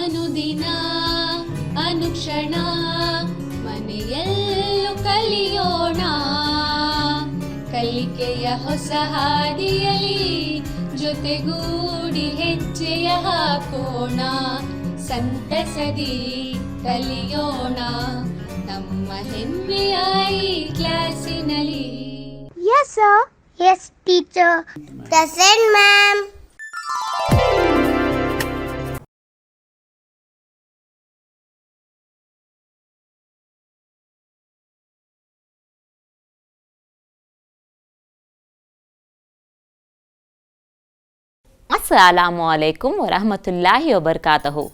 ಅನುದಿನ ಅನುಕ್ಷಣ ಮನೆಯಲ್ಲೂ ಕಲಿಯೋಣ, ಕಲಿಕೆಯ ಹೊಸ ಹಾದಿಯಲಿ ಜೊತೆಗೂಡಿ ಹೆಜ್ಜೆಯ ಹಾಕೋಣ, ಸಂತಸದಿ ಕಲಿಯೋಣ ನಮ್ಮ ಹೆಮ್ಮೆಯ ಈ ಕ್ಲಾಸಿನಲ್ಲಿ. Yes sir. Yes teacher. Present ma'am. अस्सलामुअलैकुम वरहमतुल्लाहि वबरकातुहू।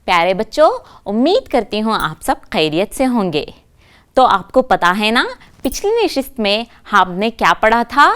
प्यारे बच्चों, उम्मीद करती हूँ आप सब खैरियत से होंगे। तो आपको पता है ना पिछली नशिस्त में हमने क्या पढ़ा था?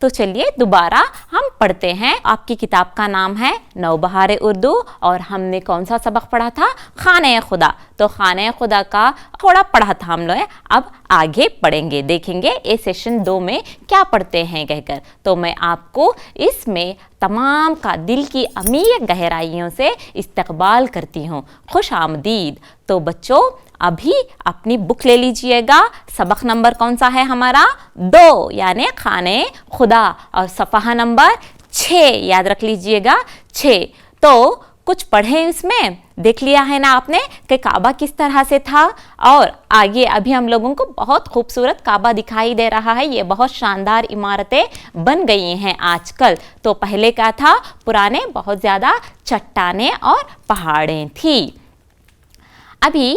तो चलिए दोबारा हम पढ़ते हैं। आपकी किताब का नाम है नौबहार उर्दू और हमने कौन सा सबक पढ़ा था? खाने खुदा। तो खाने खुदा का थोड़ा पढ़ा था हम लोग, अब आगे पढ़ेंगे, देखेंगे ये सेशन 2 में क्या पढ़ते हैं कहकर। तो मैं आपको इसमें तमाम का दिल की अमीर गहराइयों से इस्तकबाल करती हूँ, खुश आमदीद। तो बच्चों अभी अपनी बुक ले लीजिएगा। सबक नंबर कौन सा है हमारा? 2 यानी खाने खुदा, और सफ़हा नंबर 6 याद रख लीजिएगा, 6। तो कुछ पढ़े इसमें, देख लिया है ना आपने कि काबा किस तरह से था, और आगे अभी हम लोगों को बहुत खूबसूरत काबा दिखाई दे रहा है। ये बहुत शानदार इमारतें बन गई हैं आजकल। तो पहले क्या था? पुराने बहुत ज़्यादा चट्टानें और पहाड़ें थी। अभी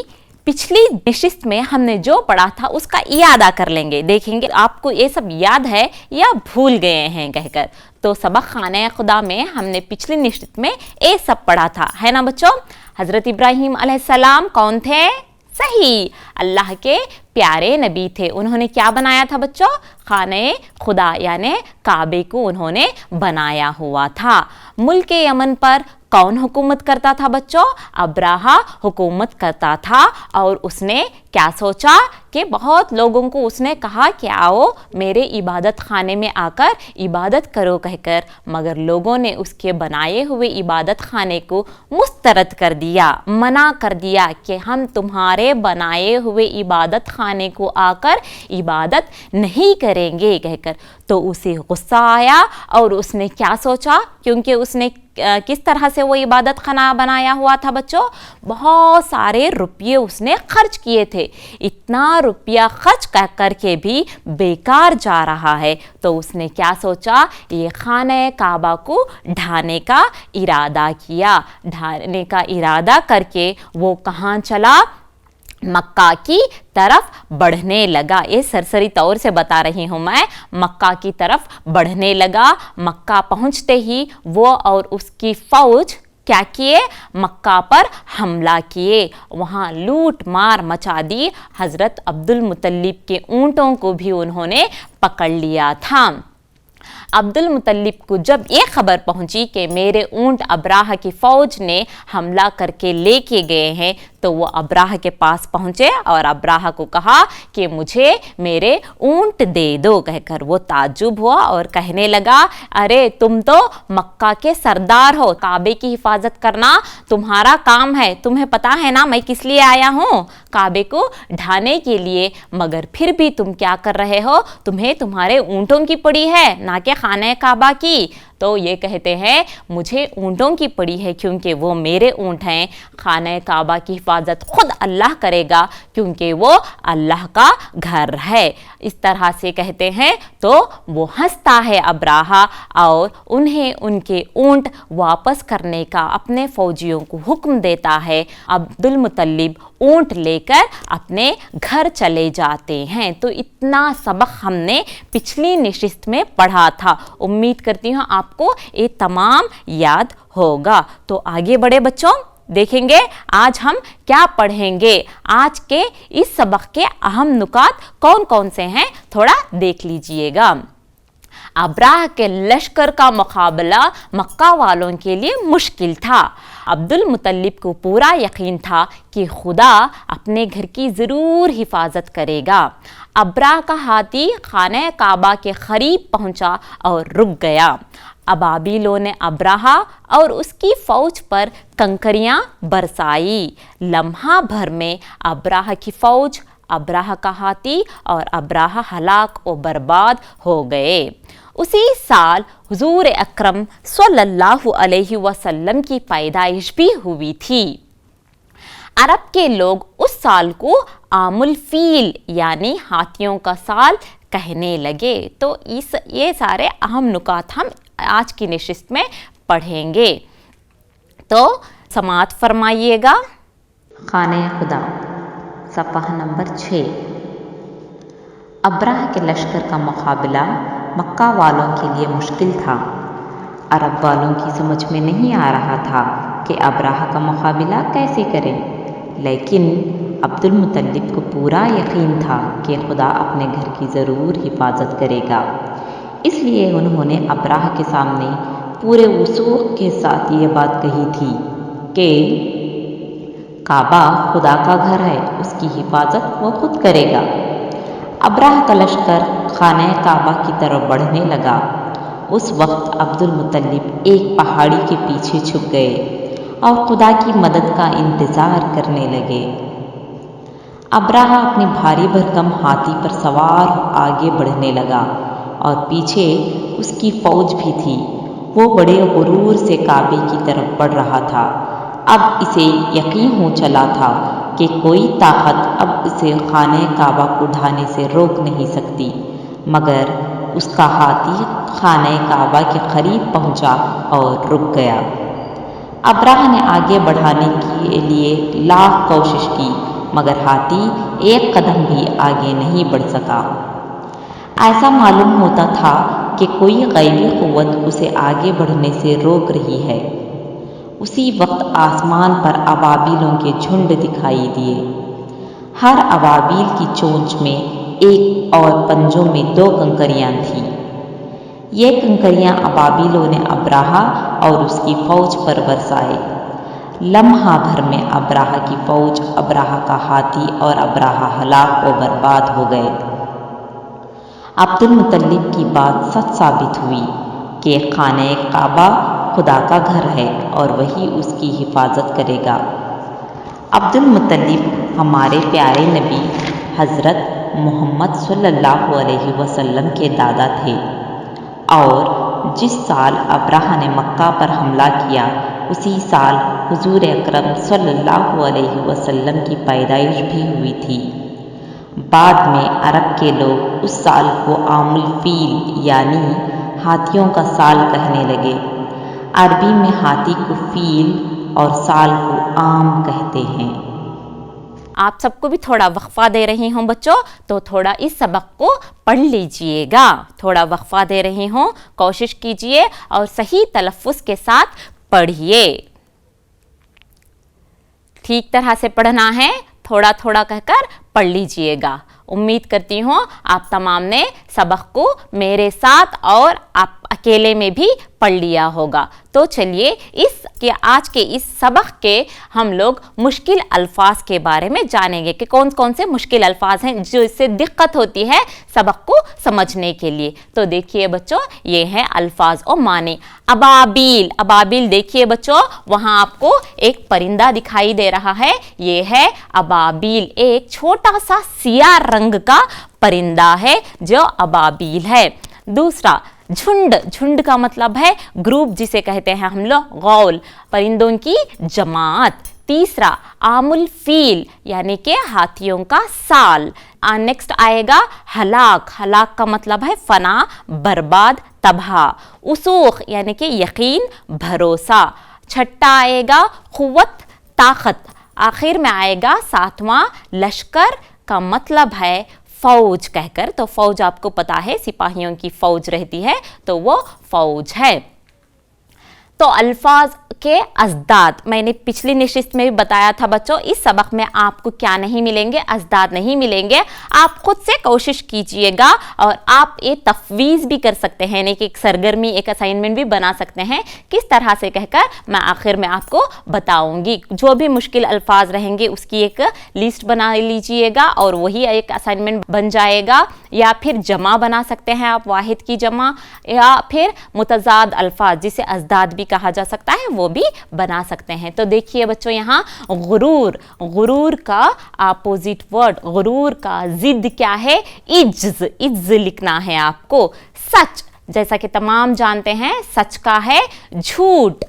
पिछली नशिस्त में हमने जो पढ़ा था उसका इयादा कर लेंगे, देखेंगे आपको ये सब याद है या भूल गए हैं कहकर। तो सबक खाने खुदा में हमने पिछली नशिस्त में ये सब पढ़ा था, है ना बच्चों? हज़रत इब्राहीम अलैहिस्सलाम कौन थे? सही, अल्लाह के प्यारे नबी थे। उन्होंने क्या बनाया था बच्चों? खाने खुदा यानी काबे को उन्होंने बनाया हुआ था। मुल्क यमन पर कौन हुकूमत करता था बच्चों? अब्राहा हुकूमत करता था, और उसने क्या सोचा कि बहुत लोगों को उसने कहा कि आओ मेरे इबादत खाने में आकर इबादत करो कहकर, मगर लोगों ने उसके बनाए हुए इबादत खाने को मुस्तरद कर दिया, मना कर दिया कि हम तुम्हारे बनाए हुए इबादत खाने को आकर इबादत नहीं करेंगे कहकर। तो उसे गुस्सा आया और उसने क्या सोचा, क्योंकि उसने किस तरह से वो इबादत खाना बनाया हुआ था बच्चों? बहुत सारे रुपये उसने खर्च किए थे। इतना रुपया खर्च करके भी बेकार जा रहा है। तो उसने क्या सोचा? ये खाने काबा को ढाने का इरादा किया। ढाने का इरादा करके वो कहाँ चला? मक्का की तरफ बढ़ने लगा। ये सरसरी तौर से बता रही हूँ मैं, मक्का की तरफ बढ़ने लगा। मक्का पहुँचते ही वो और उसकी फ़ौज क्या किए? मक्का पर हमला किए, वहाँ लूट मार मचा दी। हज़रत अब्दुल मुत्तलिब के ऊँटों को भी उन्होंने पकड़ लिया था। अब्दुल मुत्तलिब को जब ये खबर पहुंची कि मेरे ऊँट अब्राह की फ़ौज ने हमला करके लेके गए हैं, तो वो अब्राह के पास पहुँचे और अब्राह को कहा कि मुझे मेरे ऊँट दे दो कहकर। वो ताज्जुब हुआ और कहने लगा, अरे तुम तो मक्का के सरदार हो, काबे की हिफाजत करना तुम्हारा काम है, तुम्हें पता है ना मैं किस लिए आया हूँ? काबे को ढाने के लिए। मगर फिर भी तुम क्या कर रहे हो? तुम्हें तुम्हारे ऊँटों की पड़ी है, ना कि खाने काबा की। तो ये कहते हैं मुझे ऊँटों की पड़ी है क्योंकि वो मेरे ऊँट हैं। खाने काबा की हिफाजत खुद अल्लाह करेगा क्योंकि वो अल्लाह का घर है। इस तरह से कहते हैं तो वो हंसता है अब्राहा और उन्हें उनके ऊँट वापस करने का अपने फौजियों को हुक्म देता है। अब्दुल मुत्तलिब ऊँट लेकर अपने घर चले जाते हैं। तो इतना सबक हमने पिछली नशिस्त में पढ़ा था। उम्मीद करती हूँ आपको ये तमाम याद होगा। तो आगे बढ़े बच्चों, देखेंगे आज हम क्या पढ़ेंगे। आज के इस सबक के अहम नुकात कौन कौन से हैं थोड़ा देख लीजिएगा। अब्राह के लश्कर का मुकाबला मक्का वालों के लिए मुश्किल था। अब्दुल मुत्तलिब को पूरा यकीन था कि खुदा अपने घर की ज़रूर हिफाजत करेगा। अब्राह का हाथी खाने काबा के करीब पहुंचा और रुक गया। अबाबिलों ने अब्राहा और उसकी फौज पर कंकरियां बरसाई। लम्हा भर में अब्राहा की फौज, अब्राहा का हाथी और अब्राहा हलाक और बर्बाद हो गए। उसी साल हुजूर अकरम सल्लल्लाहु अलैहि वसल्लम की पैदाइश भी हुई थी। अरब के लोग उस साल को आमुल फील यानी हाथियों का साल कहने लगे। तो ये सारे अहम नुकात हम आज की नशिस्त में पढ़ेंगे। तो समाअत फरमाइएगा। खाने खुदा सफ़हा नंबर 6। अब्राह के लश्कर का मुकाबला मक्का वालों के लिए मुश्किल था। अरब वालों की समझ में नहीं आ रहा था कि अब्राह का मुकाबला कैसे करें, लेकिन अब्दुल मुत्तलिब को पूरा यकीन था कि खुदा अपने घर की ज़रूर हिफाजत करेगा। इसलिए उन्होंने अब्राह के सामने पूरे वसूख के साथ ये बात कही थी कि काबा खुदा का घर है, उसकी हिफाजत वो खुद करेगा। अब्राह का लश्कर खाने काबा की तरफ बढ़ने लगा। उस वक्त अब्दुल मुत्तलिब एक पहाड़ी के पीछे छुप गए और खुदा की मदद का इंतज़ार करने लगे। अब्राह अपनी भारी भरकम हाथी पर सवार आगे बढ़ने लगा और पीछे उसकी फौज भी थी। वो बड़े गुरूर से काबे की तरफ बढ़ रहा था। अब इसे यकीन हो चला था कि कोई ताकत अब इसे खाने काबा को ढाने से रोक नहीं सकती, मगर उसका हाथी खाने काबा के करीब पहुंचा और रुक गया। अब्राह ने आगे बढ़ाने के लिए लाख कोशिश की, मगर हाथी एक कदम भी आगे नहीं बढ़ सका। ऐसा मालूम होता था कि कोई गैबी कुव्वत उसे आगे बढ़ने से रोक रही है। उसी वक्त आसमान पर अबाबिलों के झुंड दिखाई दिए। हर अबाबिल की चोंच में एक और पंजों में 2 कंकरियां थीं। ये कंकरियां अबाबिलों ने अब्राहा और उसकी फौज पर बरसाए। लम्हा भर में अब्राहा की फौज, अब्राहा का हाथी और अब्राहा हलाक और बर्बाद हो गए। अब्दुल मुत्तलिब की बात सच साबित हुई कि खाने काबा खुदा का घर है और वही उसकी हिफाजत करेगा। अब्दुल मुत्तलिब हमारे प्यारे नबी हज़रत मोहम्मद सल्लल्लाहु अलैहि वसल्लम के दादा थे और जिस साल अब्राह ने मक्का पर हमला किया उसी साल हुजूर अकरम सल्लल्लाहु अलैहि वसल्लम की पैदाइश भी हुई थी। बाद में अरब के लोग उस साल को आमुल फील यानी हाथियों का साल कहने लगे। अरबी में हाथी को फील और साल को आम कहते हैं। आप सबको भी थोड़ा वक्फा दे रही हूँ बच्चों, तो थोड़ा इस सबक को पढ़ लीजिएगा। थोड़ा वक्फा दे रही हूँ, कोशिश कीजिए और सही तलफ़्फ़ुज़ के साथ पढ़िए। ठीक तरह से पढ़ना है, थोड़ा थोड़ा कहकर पढ़ लीजिएगा। उम्मीद करती हूँ आप तमाम ने सबक को मेरे साथ और आप अकेले में भी पढ़ लिया होगा। तो चलिए आज के इस सबक के हम लोग मुश्किल अल्फाज के बारे में जानेंगे कि कौन कौन से मुश्किल अल्फाज हैं जो इससे दिक्कत होती है सबक को समझने के लिए। तो देखिए बच्चों, ये हैं अल्फाज और माने। अबाबिल, अबाबिल देखिए बच्चों, वहाँ आपको एक परिंदा दिखाई दे रहा है, ये है अबाबिल। एक छोटा सा सिया रंग का परिंदा है जो अबाबिल है। दूसरा झुंड, झुंड का मतलब है ग्रुप जिसे कहते हैं हम लोग गौल, परिंदों की जमात। तीसरा आमुल फील यानी कि हाथियों का साल। नेक्स्ट आएगा हलाक, हलाक का मतलब है फना, बर्बाद, तबाह। उसूख यानी कि यकीन, भरोसा। छठा आएगा कुव्वत, ताकत। आखिर में आएगा 7वां लश्कर का मतलब है फौज कहकर। तो फौज आपको पता है सिपाहियों की फौज रहती है, तो वो फौज है। तो अल्फाज के अज़दाद, मैंने पिछली नशिस्त में भी बताया था बच्चों, इस सबक में आपको क्या नहीं मिलेंगे, अज़दाद नहीं मिलेंगे। आप खुद से कोशिश कीजिएगा और आप ये तफवीज़ भी कर सकते हैं, यानी कि एक सरगर्मी, एक असाइनमेंट भी बना सकते हैं। किस तरह से कहकर मैं आखिर में आपको बताऊंगी। जो भी मुश्किल अल्फाज रहेंगे उसकी एक लिस्ट बना लीजिएगा और वही एक असाइनमेंट बन जाएगा। या फिर जमा बना सकते हैं आप, वाहिद की जमा, या फिर मुतज़ाद अल्फाज जिसे अज़दाद भी कहा जा सकता है वो भी बना सकते हैं। तो देखिए बच्चों, यहाँ गुरूर, गुरूर का अपोजिट वर्ड, गुरूर का जिद क्या है, इज्ज, इज्ज लिखना है आपको। सच, जैसा कि तमाम जानते हैं, सच का है झूठ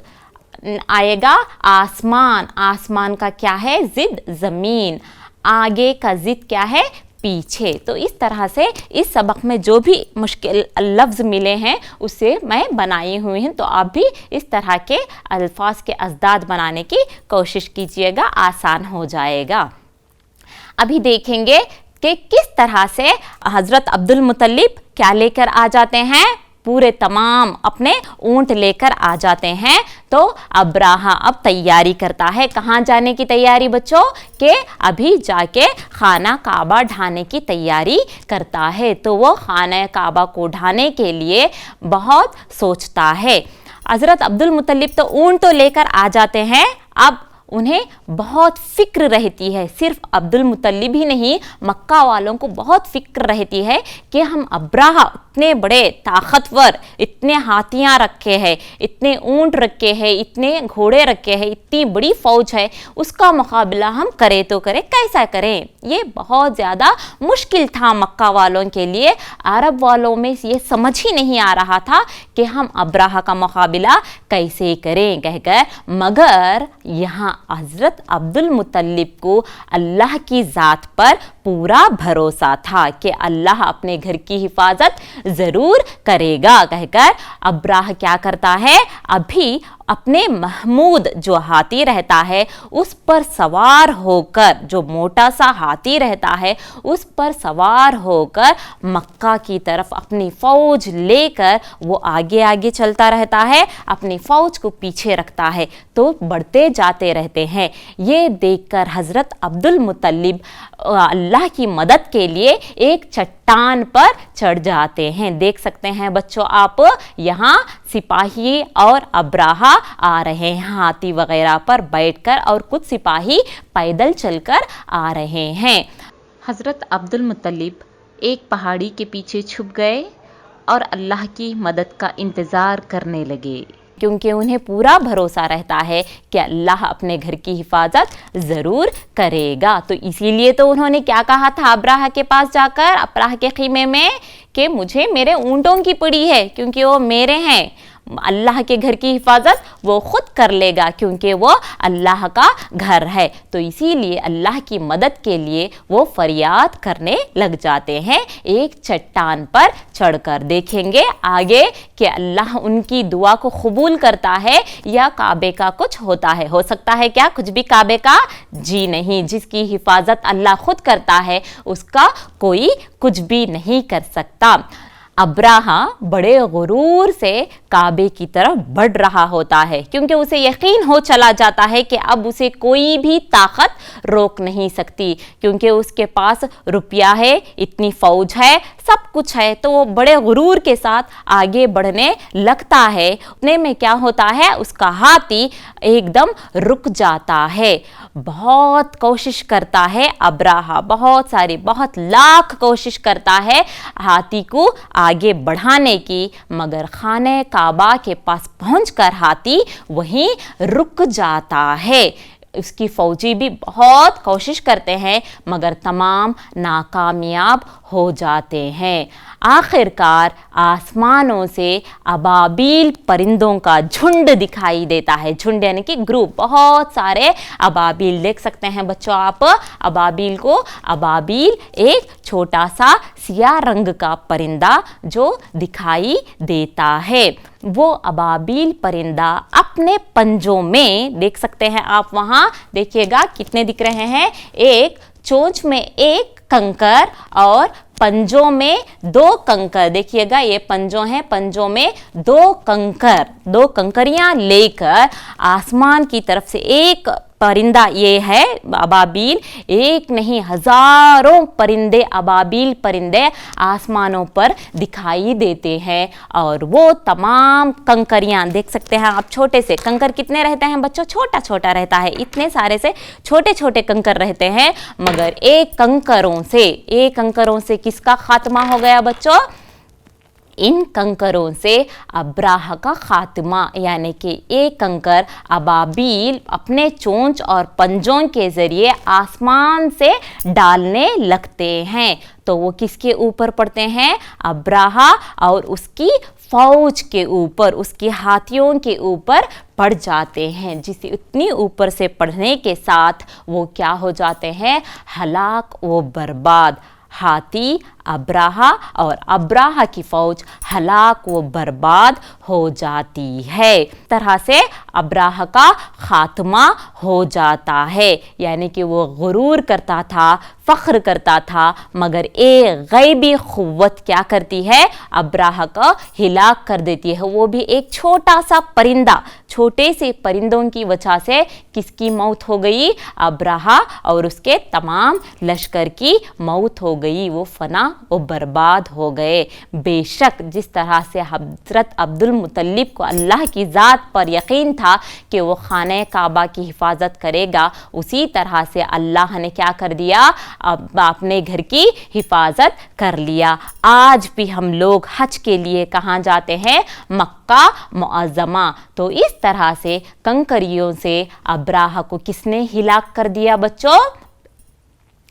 आएगा। आसमान, आसमान का क्या है जिद, ज़मीन। आगे का जिद क्या है, पीछे। तो इस तरह से इस सबक में जो भी मुश्किल लफ्ज़ मिले हैं उसे मैं बनाई हुई हूँ। तो आप भी इस तरह के अल्फाज के अज़दाद बनाने की कोशिश कीजिएगा, आसान हो जाएगा। अभी देखेंगे कि किस तरह से हज़रत अब्दुल मुत्तलिब क्या लेकर आ जाते हैं, पूरे तमाम अपने ऊंट लेकर आ जाते हैं। तो अब्राहा अब तैयारी करता है, कहाँ जाने की तैयारी बच्चों, के अभी जाके खाना काबा ढाने की तैयारी करता है। तो वो खाना काबा को ढाने के लिए बहुत सोचता है। हज़रत अब्दुल मुत्तलिब तो ऊंट तो लेकर आ जाते हैं, अब उन्हें बहुत फिक्र रहती है। सिर्फ अब्दुल मुत्तलिब ही नहीं, मक्का वालों को बहुत फिक्र रहती है कि हम अब्राहा इतने बड़े ताकतवर, इतने हाथियाँ रखे हैं, इतने ऊंट रखे हैं, इतने घोड़े रखे हैं, इतनी बड़ी फौज है, उसका मुकाबला हम करें तो करें, कैसा करें। ये बहुत ज़्यादा मुश्किल था मक्का वालों के लिए। अरब वालों में ये समझ ही नहीं आ रहा था कि हम अब्राहा का मुकाबला कैसे करें कहकर। मगर यहाँ हज़रत अब्दुल मुत्तलिब को अल्लाह की ज़ात पर पूरा भरोसा था कि अल्लाह अपने घर की हिफाजत ज़रूर करेगा कहकर अब्राह क्या करता है, अभी अपने महमूद जो हाथी रहता है उस पर सवार होकर, जो मोटा सा हाथी रहता है उस पर सवार होकर मक्का की तरफ अपनी फ़ौज लेकर वो आगे आगे चलता रहता है, अपनी फ़ौज को पीछे रखता है। तो बढ़ते जाते रहते हैं। ये देखकर हज़रत अब्दुल मुत्तलिब अल्लाह की मदद के लिए एक चट्टान पर चढ़ जाते हैं। देख सकते हैं बच्चों आप, यहाँ सिपाही और अब्राहा आ रहे हैं हाथी वगैरह पर बैठकर, और कुछ सिपाही पैदल चलकर आ रहे हैं। हज़रत अब्दुल मुत्तलिब एक पहाड़ी के पीछे छुप गए और अल्लाह की मदद का इंतज़ार करने लगे, क्योंकि उन्हें पूरा भरोसा रहता है कि अल्लाह अपने घर की हिफाजत ज़रूर करेगा। तो इसीलिए तो उन्होंने क्या कहा था अब्राहा के पास जाकर, अब्राहा के खीमे में, कि मुझे मेरे ऊँटों की पड़ी है क्योंकि वो मेरे हैं। अल्लाह के घर की हिफाजत वो खुद कर लेगा क्योंकि वो अल्लाह का घर है। तो इसीलिए अल्लाह की मदद के लिए वो फरियाद करने लग जाते हैं एक चट्टान पर चढ़कर। देखेंगे आगे कि अल्लाह उनकी दुआ को कबूल करता है या काबे का कुछ होता है। हो सकता है क्या कुछ भी काबे का? जी नहीं, जिसकी हिफाजत अल्लाह खुद करता है उसका कोई कुछ भी नहीं कर सकता। अब्राहा बड़े गुरूर से काबे की तरफ बढ़ रहा होता है क्योंकि उसे यकीन हो चला जाता है कि अब उसे कोई भी ताकत रोक नहीं सकती, क्योंकि उसके पास रुपया है, इतनी फौज है, सब कुछ है। तो वो बड़े गुरूर के साथ आगे बढ़ने लगता है। उतने में क्या होता है, उसका हाथी एकदम रुक जाता है। बहुत कोशिश करता है अब्राहा, बहुत लाख कोशिश करता है हाथी को आगे बढ़ाने की, मगर खाने काबा के पास पहुंचकर हाथी वहीं रुक जाता है। उसकी फौजी भी बहुत कोशिश करते हैं मगर तमाम नाकामयाब हो जाते हैं। आखिरकार आसमानों से अबाबील परिंदों का झुंड दिखाई देता है। झुंड यानी कि ग्रुप, बहुत सारे अबाबील देख सकते हैं बच्चों आप अबाबील को। अबाबील एक छोटा सा सियाह रंग का परिंदा जो दिखाई देता है। वो अबाबील परिंदा अपने पंजों में, देख सकते हैं आप वहाँ, देखिएगा कितने दिख रहे हैं, एक चोंच में एक कंकर और पंजों में 2 कंकर, देखिएगा ये पंजों हैं, पंजों में 2 कंकरियां लेकर आसमान की तरफ से एक परिंदा, ये है अबाबील, एक नहीं हजारों परिंदे, अबाबील परिंदे आसमानों पर दिखाई देते हैं। और वो तमाम कंकरियां देख सकते हैं आप, छोटे से कंकर कितने रहते हैं बच्चों, छोटा छोटा रहता है, इतने सारे से छोटे छोटे कंकर रहते हैं, मगर एक कंकरों से किसका खात्मा हो गया बच्चों, इन कंकरों से अब्राहा का खात्मा, यानी कि एक कंकर अबाबील अपने चोंच और पंजों के जरिए आसमान से डालने लगते हैं। तो वो किसके ऊपर पड़ते हैं, अब्राहा और उसकी फौज के ऊपर, उसके हाथियों के ऊपर पड़ जाते हैं, जिसे इतनी ऊपर से पड़ने के साथ वो क्या हो जाते हैं, हलाक व बर्बाद। हाथी अब्राहा और अब्राहा की फौज हलाक व बर्बाद हो जाती है। तरह से अब्राहा का खात्मा हो जाता है, यानी कि वो गुरूर करता था, फ़ख्र करता था, मगर एक गैबी क़ुव्वत क्या करती है, अब्राहा का हिलाक कर देती है। वो भी एक छोटा सा परिंदा, छोटे से परिंदों की वजह से किसकी मौत हो गई, अब्राहा और उसके तमाम लश्कर की मौत हो गई, वो फना वो बर्बाद हो गए। बेशक जिस तरह से हज़रत अब्दुल मुत्तलिब को अल्लाह की ज़ात पर यकीन था कि वो खाने काबा की हिफाजत करेगा, उसी तरह से अल्लाह ने क्या कर दिया, अब अपने घर की हिफाजत कर लिया। आज भी हम लोग हज के लिए कहाँ जाते हैं, मक्का मुअज़्ज़मा। तो इस तरह से कंकरियों से अब्राहा को किसने हिलाक कर दिया बच्चों,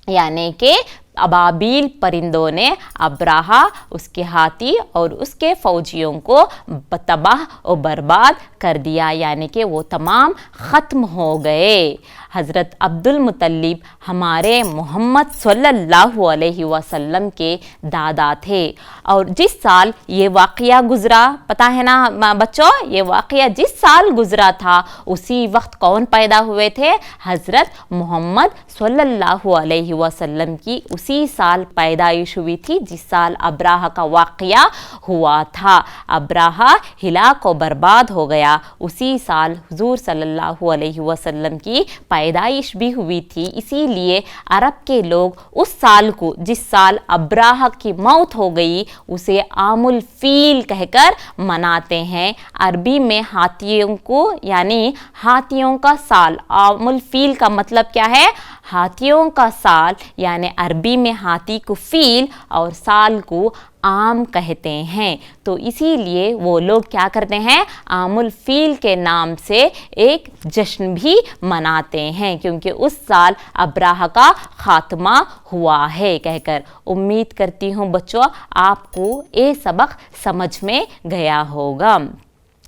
यानी कि अबाबील परिंदों ने अब्राहा, उसके हाथी और उसके फौजियों को तबाह और बर्बाद कर दिया, यानी कि वो तमाम ख़त्म हो गए। हज़रत अब्दुल मुत्तलिब हमारे मोहम्मद सल्लल्लाहु अलैहि वसल्लम के दादा थे। और जिस साल ये वाक़या गुज़रा, पता है ना बच्चों, ये वाक़या जिस साल गुज़रा था उसी वक्त कौन पैदा हुए थे, हज़रत मोहम्मद सल्लल्लाहु अलैहि वसल्लम की उसी साल पैदाइश हुई थी जिस साल अब्राहा का वाक़या हुआ था। अब्राहा हिलाक व बर्बाद हो गया, उसी साल हुज़ूर सल्लल्लाहु अलैहि वसल्लम की पैदाइश भी हुई थी। इसीलिए अरब के लोग उस साल को, जिस साल अब्राहा की मौत हो गई, उसे आमुल फील कहकर मनाते हैं। अरबी में हाथियों को, यानी हाथियों का साल, आमुल फील का मतलब क्या है, हाथियों का साल, यानी अरबी में हाथी को फील और साल को आम कहते हैं। तो इसीलिए वो लोग क्या करते हैं, आमुल फील के नाम से एक जश्न भी मनाते हैं, क्योंकि उस साल अब्राहा का खात्मा हुआ है कहकर। उम्मीद करती हूँ बच्चों आपको ये सबक समझ में गया होगा,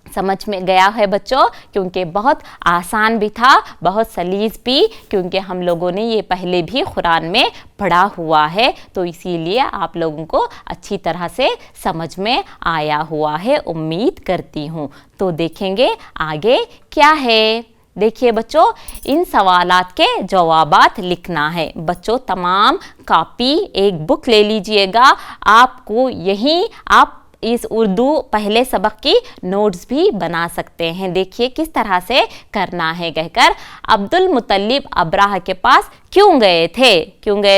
समझ में गया है बच्चों, क्योंकि बहुत आसान भी था, बहुत सलीस भी, क्योंकि हम लोगों ने ये पहले भी कुरान में पढ़ा हुआ है, तो इसीलिए आप लोगों को अच्छी तरह से समझ में आया हुआ है, उम्मीद करती हूँ। तो देखेंगे आगे क्या है। देखिए बच्चों, इन सवालात के जवाबात लिखना है। बच्चों तमाम कॉपी एक बुक ले लीजिएगा, आपको यहीं आप इस उर्दू पहले सबक की नोट्स भी बना सकते हैं। देखिए किस तरह से करना है कहकर। अब्दुल मुत्तलिब अब्राहा के पास क्यों गए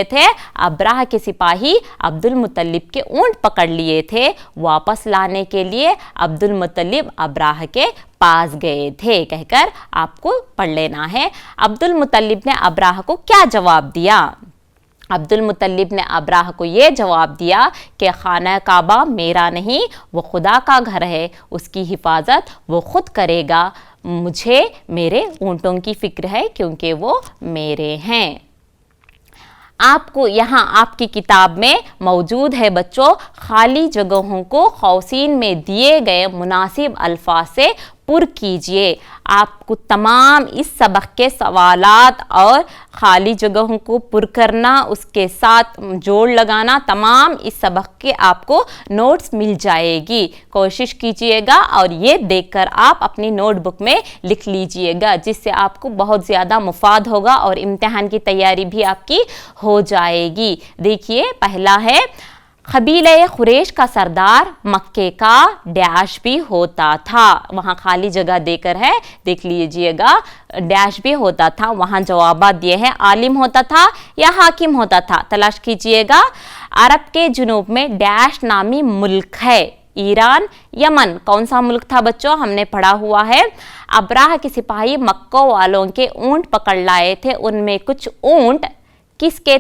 थे? अब्राहा के सिपाही अब्दुल मुत्तलिब के ऊंट पकड़ लिए थे, वापस लाने के लिए अब्दुल मुत्तलिब अब्राहा के पास गए थे कहकर आपको पढ़ लेना है। अब्दुल मुत्तलिब ने अब्राहा को क्या जवाब दिया? अब्दुल मुत्तलिब ने अब्राहा को ये जवाब दिया कि खाना काबा मेरा नहीं, वो खुदा का घर है, उसकी हिफाजत वो खुद करेगा, मुझे मेरे ऊँटों की फिक्र है क्योंकि वो मेरे हैं। आपको यहाँ आपकी किताब में मौजूद है बच्चों, खाली जगहों को क़ौसीन में दिए गए मुनासिब अल्फाज से पुर कीजिए। आपको तमाम इस सबक के सवालात और खाली जगहों को पुर करना, उसके साथ जोड़ लगाना, तमाम इस सबक के आपको नोट्स मिल जाएगी। कोशिश कीजिएगा और ये देखकर आप अपनी नोटबुक में लिख लीजिएगा, जिससे आपको बहुत ज़्यादा मुफाद होगा और इम्तिहान की तैयारी भी आपकी हो जाएगी। देखिए पहला है कबीले खुरैश का सरदार मक्के का डैश भी होता था। वहाँ खाली जगह देकर है, देख लीजिएगा, डैश भी होता था। वहाँ जवाबात दिए हैं, आलिम होता था या हाकिम होता था। तलाश कीजिएगा। अरब के जुनूब में डैश नामी मुल्क है, ईरान, यमन। कौन सा मुल्क था बच्चों? हमने पढ़ा हुआ है। अब्राह के सिपाही मक्का वालों के ऊंट पकड़ लाए थे। उनमें कुछ ऊंट किसके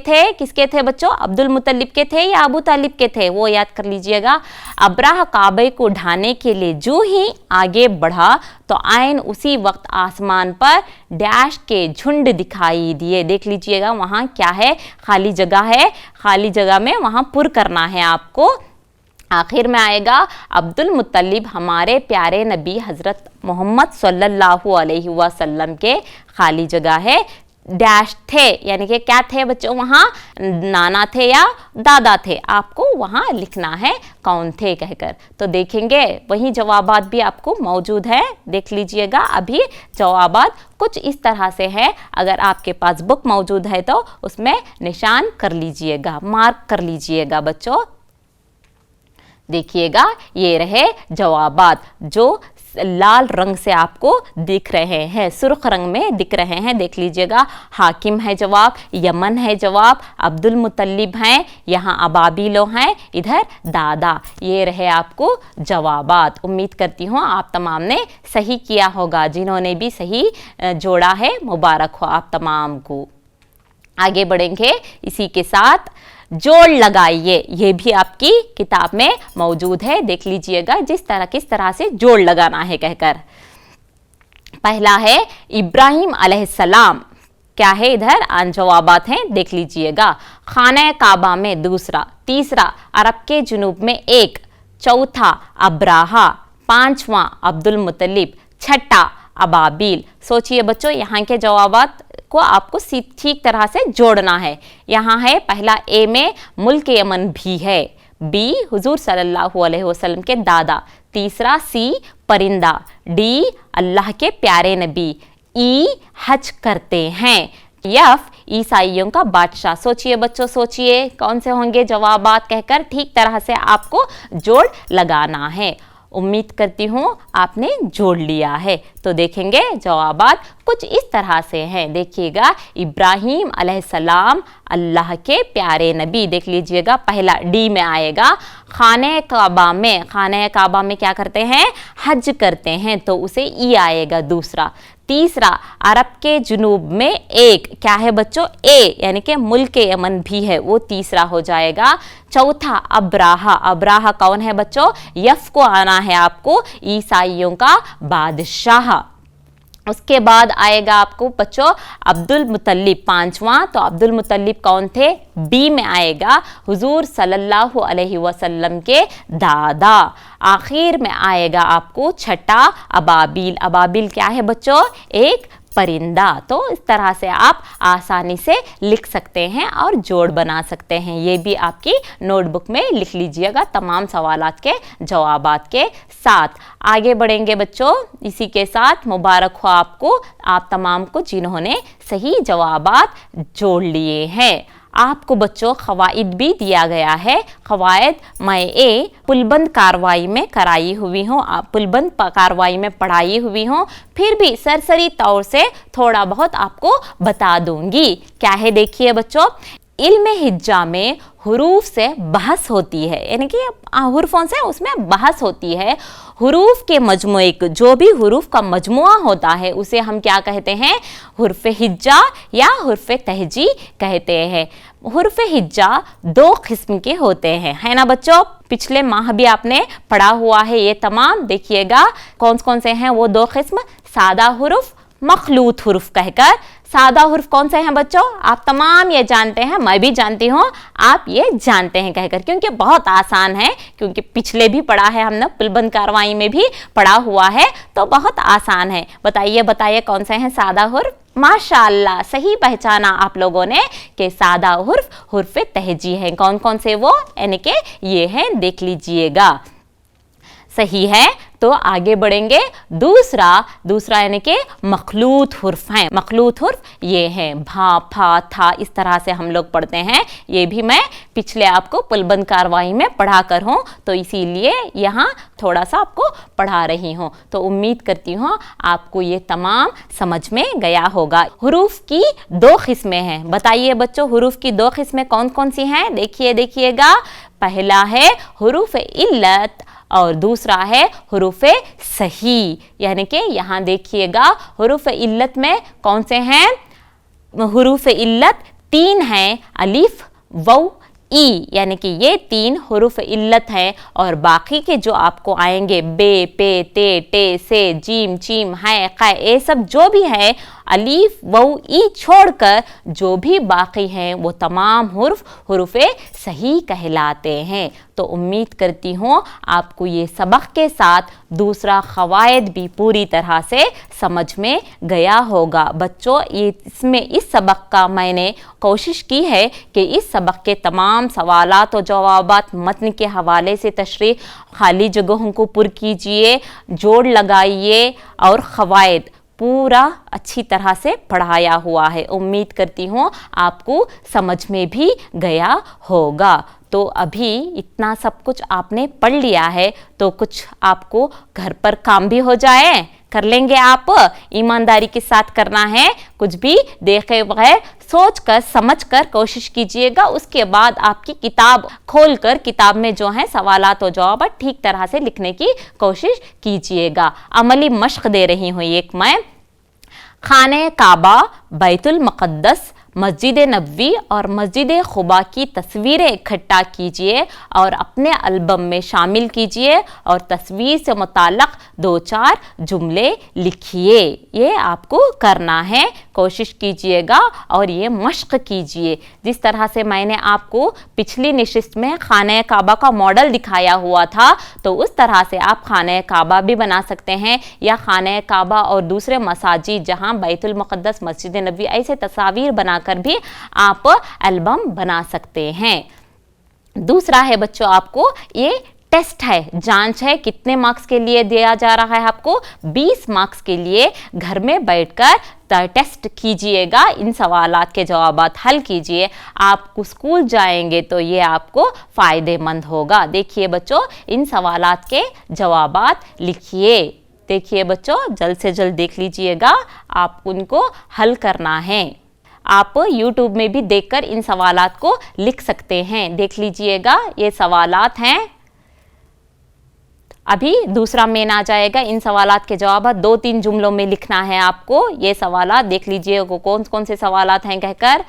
थे बच्चों? अब्दुल मुत्तलिब के थे या अबू तालिब के थे? वो याद कर लीजिएगा। अब्राह काबे को ढाने के लिए जो ही आगे बढ़ा तो आयन उसी वक्त आसमान पर डैश के झुंड दिखाई दिए। देख लीजिएगा, वहाँ क्या है? खाली जगह है, खाली जगह में वहाँ पुर करना है आपको। आखिर में आएगा अब्दुल मुत्तलिब हमारे प्यारे नबी हज़रत मोहम्मद सल्लल्लाहु अलैहि वसल्लम के खाली जगह है, डैश थे, यानी कि क्या थे बच्चों? वहाँ नाना थे या दादा थे, आपको वहाँ लिखना है कौन थे कहकर। तो देखेंगे वही जवाबात भी आपको मौजूद है, देख लीजिएगा। अभी जवाबात कुछ इस तरह से है, अगर आपके पास बुक मौजूद है तो उसमें निशान कर लीजिएगा, मार्क कर लीजिएगा बच्चों। देखिएगा, ये रहे जवाबात जो लाल रंग से आपको दिख रहे हैं, सुर्ख रंग में दिख रहे हैं। देख लीजिएगा, हाकिम है जवाब, यमन है जवाब, अब्दुल मुत्तलिब हैं, यहाँ अबाबिलो हैं, इधर दादा। ये रहे आपको जवाबात। उम्मीद करती हूँ आप तमाम ने सही किया होगा। जिन्होंने भी सही जोड़ा है, मुबारक हो आप तमाम को। आगे बढ़ेंगे इसी के साथ। जोड़ लगाइए, ये भी आपकी किताब में मौजूद है, देख लीजिएगा किस तरह से जोड़ लगाना है कहकर। पहला है इब्राहिम अलैहिस्सलाम, क्या है इधर? आन जवाबात हैं, देख लीजिएगा। खाना काबा में दूसरा, तीसरा अरब के जुनूब में एक, चौथा अब्राहा, पांचवा अब्दुल मुत्तलिब, छठा अबाबिल। सोचिए बच्चों, यहाँ के जवाबात को आपको ठीक तरह से जोड़ना है। यहाँ है पहला, ए में मुल्क यमन भी है, बी हुजूर सल्लल्लाहु अलैहि वसल्लम के दादा, तीसरा सी परिंदा, डी अल्लाह के प्यारे नबी, ई हज करते हैं, यफ ईसाइयों का बादशाह। सोचिए बच्चों, सोचिए कौन से होंगे जवाबात कहकर ठीक तरह से आपको जोड़ लगाना है। उम्मीद करती हूँ आपने जोड़ लिया है। तो देखेंगे जवाबात कुछ इस तरह से हैं। देखिएगा, इब्राहिम अलैहिस्सलाम अल्लाह के प्यारे नबी, देख लीजिएगा पहला डी में आएगा। खाने काबा में क्या करते हैं? हज करते हैं, तो उसे ई आएगा दूसरा। तीसरा अरब के जुनूब में एक, क्या है बच्चों? ए, यानी कि मुल्क यमन भी है, वो तीसरा हो जाएगा। चौथा अब्राहा कौन है बच्चों? यफ को आना है आपको, ईसाइयों का बादशाह। उसके बाद आएगा आपको बच्चों अब्दुल मुत्तलिब, पांचवा। तो अब्दुल मुत्तलिब कौन थे? बी में आएगा, हुजूर सल्लल्लाहु अलैहि वसल्लम के दादा। आखिर में आएगा आपको छठा अबाबिल क्या है बच्चों? एक परिंदा। तो इस तरह से आप आसानी से लिख सकते हैं और जोड़ बना सकते हैं। ये भी आपकी नोटबुक में लिख लीजिएगा तमाम सवालात के जवाबात के साथ। आगे बढ़ेंगे बच्चों, इसी के साथ मुबारक हो आपको, आप तमाम को जिन्होंने सही जवाबात जोड़ लिए हैं। आपको बच्चों ख़वाइद भी दिया गया है। ख़वाइद मैं पुलबंद कार्रवाई में कराई हुई हूँ, पुलबंद कार्रवाई में पढ़ाई हुई हूँ, फिर भी सरसरी तौर से थोड़ा बहुत आपको बता दूंगी। क्या है देखिए बच्चों, इल्म हिज्जा में हुरूफ से बहस होती है, यानी कि हुर्फों से उसमें बहस होती है। हुरूफ के मजमुए, जो भी हुरूफ का मजमुआ होता है उसे हम क्या कहते हैं? हुर्फ हिज्जा या हुर्फ तहजी कहते हैं। हुर्फ हिज्जा दो किस्म के होते हैं, है ना बच्चों? पिछले माह भी आपने पढ़ा हुआ है ये तमाम। देखिएगा कौन कौन से हैं वो दो किस्म, सादा हुरूफ, मखलूत हुरूफ कहकर। सादा हुर्फ कौन से हैं बच्चों? आप तमाम ये जानते हैं, मैं भी जानती हूँ, आप ये जानते हैं कहकर, क्योंकि बहुत आसान है, क्योंकि पिछले भी पढ़ा है हमने, पुलबंद कार्रवाई में भी पढ़ा हुआ है, तो बहुत आसान है। बताइए कौन से हैं सादा हुर्फ? माशाअल्लाह, सही पहचाना आप लोगों ने कि सादा हुर्फ तहजी है। कौन कौन से वो? यानी कि ये हैं, देख लीजिएगा। सही है तो आगे बढ़ेंगे। दूसरा यानी कि मखलूत हुर्फ हैं। मखलूत हुर्फ ये हैं भा, फा, था, इस तरह से हम लोग पढ़ते हैं। ये भी मैं पिछले आपको पुलबंद कार्रवाई में पढ़ा कर हूँ, तो इसीलिए यहाँ थोड़ा सा आपको पढ़ा रही हूँ। तो उम्मीद करती हूँ आपको ये तमाम समझ में गया होगा। हुरूफ की 2 किस्में हैं। बताइए बच्चों, हुरूफ की 2 किस्में कौन कौन सी हैं? देखिएगा। पहला है हुरूफ इल्लत और दूसरा है हुरूफ सही। यानी कि यहाँ देखिएगा, हुरूफ इल्लत में कौन से हैं? हुरूफ इल्लत 3 हैं, अलिफ, वाव, ई, यानी कि ये 3 हुरूफ इल्लत हैं। और बाकी के जो आपको आएंगे बे, पे, ते, टे, से, जीम, चीम, है, कै, ये सब जो भी है, अलीफ, वाव, ई छोड़कर जो भी बाकी हैं वो तमाम हुरूफ सही कहलाते हैं। तो उम्मीद करती हूँ आपको ये सबक के साथ दूसरा क़वायद भी पूरी तरह से समझ में गया होगा। बच्चों, इस सबक का मैंने कोशिश की है कि इस सबक के तमाम सवालात और जवाबात मतन के हवाले से तशरीह, खाली जगहों को पुर कीजिए, जोड़ लगाइए और क़वायद पूरा अच्छी तरह से पढ़ाया हुआ है। उम्मीद करती हूँ आपको समझ में भी गया होगा। तो अभी इतना सब कुछ आपने पढ़ लिया है, तो कुछ आपको घर पर काम भी हो जाए, कर लेंगे आप। ईमानदारी के साथ करना है, कुछ भी देखे बगैर सोच कर समझ कर कोशिश कीजिएगा। उसके बाद आपकी किताब खोलकर किताब में जो है सवालात और जवाब ठीक तरह से लिखने की कोशिश कीजिएगा। अमली मश्क दे रही हूँ एक मैं। खाने काबा, बैतुल मुक़द्दस, मस्जिद नबवी और मस्जिद खुबा की तस्वीरें इकट्ठा कीजिए और अपने एल्बम में शामिल कीजिए और तस्वीर से मुताल्लिक़ 2-4 जुमले लिखिए। ये आपको करना है, कोशिश कीजिएगा और ये मश्क कीजिए। जिस तरह से मैंने आपको पिछली नशिस्त में खाने काबा का मॉडल दिखाया हुआ था, तो उस तरह से आप खाने काबा भी बना सकते हैं, या खाने काबा और दूसरे मसाजिद जहाँ बैतुल मुक़द्दस, मस्जिद नबवी, ऐसे तस्वीर बनाकर भी आप एल्बम बना सकते हैं। दूसरा है बच्चों, आपको ये टेस्ट है, जांच है। कितने मार्क्स के लिए दिया जा रहा है आपको? 20 मार्क्स के लिए घर में बैठकर टेस्ट कीजिएगा, इन सवालात के जवाबात हल कीजिए। आप स्कूल जाएंगे तो ये आपको फ़ायदेमंद होगा। देखिए बच्चों, इन सवालात के जवाबात लिखिए। देखिए बच्चों, जल्द से जल्द देख लीजिएगा, आप उनको हल करना है। आप YouTube में भी देखकर इन सवालात को लिख सकते हैं। देख लीजिएगा, ये सवालात हैं। अभी दूसरा मेन आ जाएगा। इन सवालात के जवाब 2-3 जुमलों में लिखना है आपको। ये सवालात देख लीजिए कौन कौन से सवालात हैं कहकर।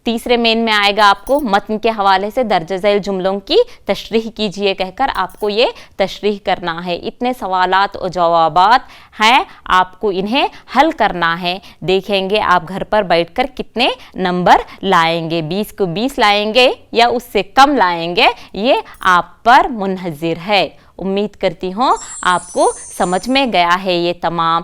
तीसरे मेन में आएगा आपको मतन के हवाले से दर्ज झैल जुमलों की तशरीह कीजिए कहकर आपको ये तशरीह करना है। इतने सवालात और जवाबात हैं, आपको इन्हें हल करना है। देखेंगे आप घर पर बैठकर कितने नंबर लाएंगे, 20 को 20 लाएंगे या उससे कम लाएंगे, ये आप पर मुनहज़िर है। उम्मीद करती हूँ आपको समझ में गया है ये तमाम।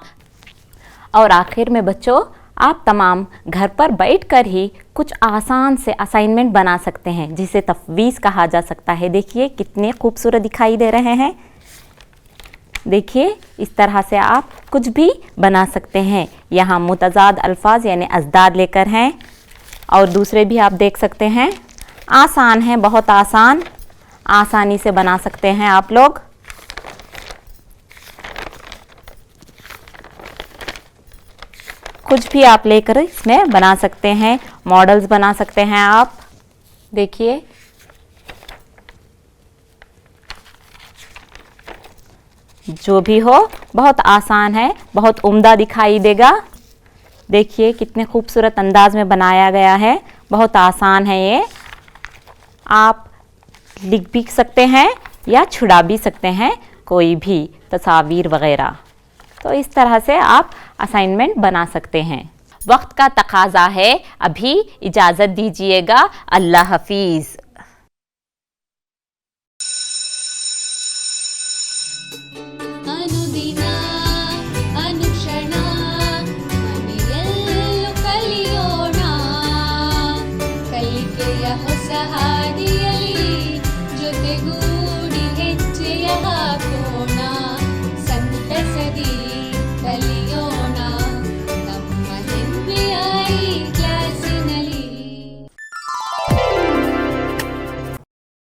और आखिर में बच्चों, आप तमाम घर पर बैठकर ही कुछ आसान से असाइनमेंट बना सकते हैं, जिसे तफवीज़ कहा जा सकता है। देखिए कितने खूबसूरत दिखाई दे रहे हैं। देखिए इस तरह से आप कुछ भी बना सकते हैं। यहाँ मुतज़ाद अल्फाज यानी अज़दाद लेकर हैं, और दूसरे भी आप देख सकते हैं। आसान है, बहुत आसान, आसानी से बना सकते हैं आप लोग। कुछ भी आप लेकर इसमें बना सकते हैं, मॉडल्स बना सकते हैं आप। देखिए जो भी हो, बहुत आसान है, बहुत उम्दा दिखाई देगा। देखिए कितने खूबसूरत अंदाज में बनाया गया है, बहुत आसान है ये। आप लिख भी सकते हैं या छुड़ा भी सकते हैं कोई भी तस्वीर वगैरह। तो इस तरह से आप असाइनमेंट बना सकते हैं। वक्त का तकाजा है, अभी इजाज़त दीजिएगा। अल्लाह हाफिज़। अनुदिನ ಅನುಕ್ಷಣ ಮನೆಯಲ್ಲೂ ಕಲಿಯೋಣ, ಕಲಿಕೆಯ ಹೊಸ ಹಾದಿಯಲ್ಲಿ ಜೊತೆಗೂಡಿ ಹೆಜ್ಜೆಯ ಹಾಕೋಣ.